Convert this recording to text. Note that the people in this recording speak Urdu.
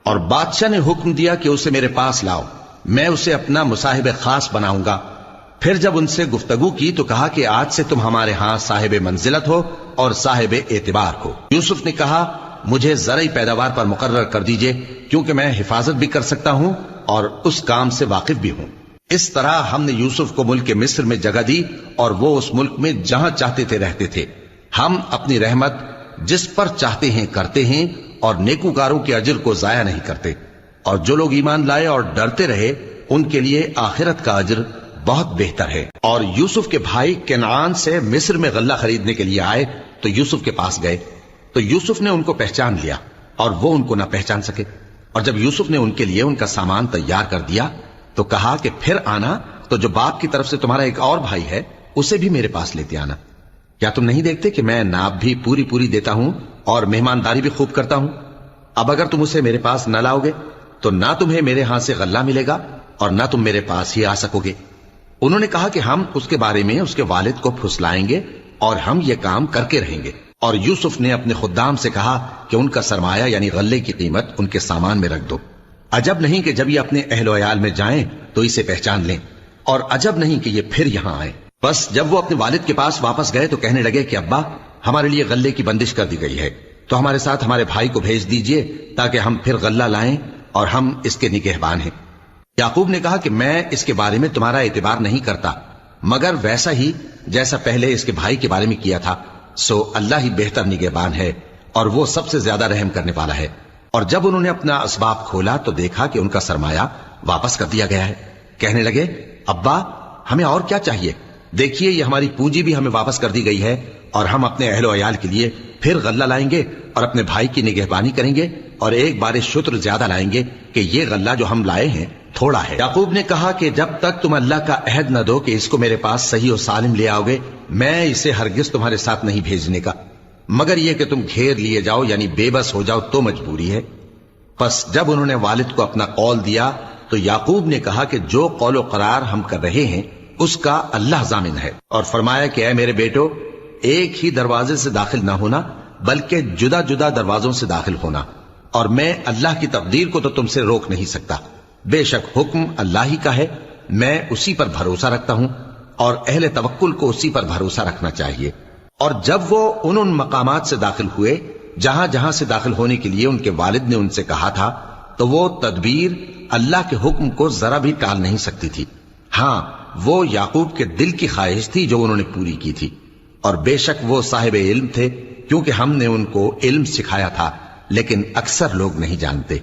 اور بادشاہ نے حکم دیا کہ اسے میرے پاس لاؤ، میں اسے اپنا مصاحب خاص بناؤں گا۔ پھر جب ان سے گفتگو کی تو کہا کہ آج سے تم ہمارے ہاں صاحب منزلت ہو اور صاحب اعتبار ہو۔ یوسف نے کہا مجھے زرعی پیداوار پر مقرر کر دیجئے، کیونکہ میں حفاظت بھی کر سکتا ہوں اور اس کام سے واقف بھی ہوں۔ اس طرح ہم نے یوسف کو ملک مصر میں جگہ دی اور وہ اس ملک میں جہاں چاہتے تھے رہتے تھے۔ ہم اپنی رحمت جس پر چاہتے ہیں کرتے ہیں اور نیکوکاروں کے اجر کو ضائع نہیں کرتے، اور جو لوگ ایمان لائے اور ڈرتے رہے ان کے لیے آخرت کا اجر بہت بہتر ہے۔ اور یوسف کے بھائی کنعان سے مصر میں غلہ خریدنے کے لیے آئے تو یوسف کے پاس گئے، تو یوسف نے ان کو پہچان لیا اور وہ ان کو نہ پہچان سکے۔ اور جب یوسف نے ان کے لیے ان کا سامان تیار کر دیا تو کہا کہ پھر آنا تو جو باپ کی طرف سے تمہارا ایک اور بھائی ہے اسے بھی میرے پاس لیتے آنا۔ کیا تم نہیں دیکھتے کہ میں ناب بھی پوری پوری دیتا ہوں اور مہمانداری بھی خوب کرتا ہوں؟ اب اگر تم اسے میرے پاس نہ لاؤ گے تو نہ تمہیں میرے ہاں سے غلہ ملے گا اور نہ تم میرے پاس ہی آ سکو گے۔ انہوں نے کہا کہ ہم اس کے بارے میں اس کے والد کو پھسلائیں گے اور ہم یہ کام کر کے رہیں گے۔ اور یوسف نے اپنے خدام سے کہا کہ ان کا سرمایہ یعنی غلے کی قیمت ان کے سامان میں رکھ دو۔ عجب نہیں کہ جب یہ اپنے اہل و عیال میں جائیں تو اسے پہچان لیں، اور عجب نہیں کہ یہ پھر یہاں آئیں۔ بس جب وہ اپنے والد کے پاس واپس گئے تو کہنے لگے کہ ابا ہمارے لیے غلے کی بندش کر دی گئی ہے، تو ہمارے ساتھ ہمارے بھائی کو بھیج دیجئے تاکہ ہم پھر غلہ لائیں اور ہم اس کے نگہبان ہیں۔ یعقوب نے کہا کہ میں اس کے بارے میں تمہارا اعتبار نہیں کرتا، مگر ویسا ہی جیسا پہلے اس کے بھائی کے بارے میں کیا تھا، سو اللہ ہی بہتر نگہبان ہے اور وہ سب سے زیادہ رحم کرنے والا ہے۔ اور جب انہوں نے اپنا اسباب کھولا تو دیکھا کہ ان کا سرمایہ واپس کر دیا گیا ہے۔ کہنے لگے ابا ہمیں اور کیا چاہیے، دیکھیے یہ ہماری پونجی بھی ہمیں واپس کر دی گئی ہے اور ہم اپنے اہل و عیال کے لیے پھر غلہ لائیں گے اور اپنے بھائی کی نگہبانی کریں گے اور ایک بار شتر زیادہ لائیں گے کہ یہ غلہ جو ہم لائے ہیں تھوڑا ہے۔ یعقوب نے کہا کہ جب تک تم اللہ کا عہد نہ دو کہ اس کو میرے پاس صحیح و سالم لے آؤ گے، میں اسے ہرگز تمہارے ساتھ نہیں بھیجنے کا، مگر یہ کہ تم گھیر لیے جاؤ یعنی بے بس ہو جاؤ تو مجبوری ہے۔ پس جب انہوں نے والد کو اپنا قول دیا تو یعقوب نے کہا کہ جو قول و قرار ہم کر رہے ہیں اس کا اللہ ضامن ہے، اور فرمایا کہ اے میرے بیٹو ایک ہی دروازے سے داخل نہ ہونا بلکہ جدا جدا دروازوں سے داخل ہونا، اور میں اللہ کی تقدیر کو تو تم سے روک نہیں سکتا، بے شک حکم اللہ ہی کا ہے، میں اسی پر بھروسہ رکھتا ہوں اور اہل توکل کو اسی پر بھروسہ رکھنا چاہیے۔ اور جب وہ ان مقامات سے داخل ہوئے جہاں جہاں سے داخل ہونے کے لیے ان کے والد نے ان سے کہا تھا تو وہ تدبیر اللہ کے حکم کو ذرا بھی ٹال نہیں سکتی تھی۔ ہاں وہ یعقوب کے دل کی خواہش تھی جو انہوں نے پوری کی تھی، اور بے شک وہ صاحب علم تھے کیونکہ ہم نے ان کو علم سکھایا تھا، لیکن اکثر لوگ نہیں جانتے۔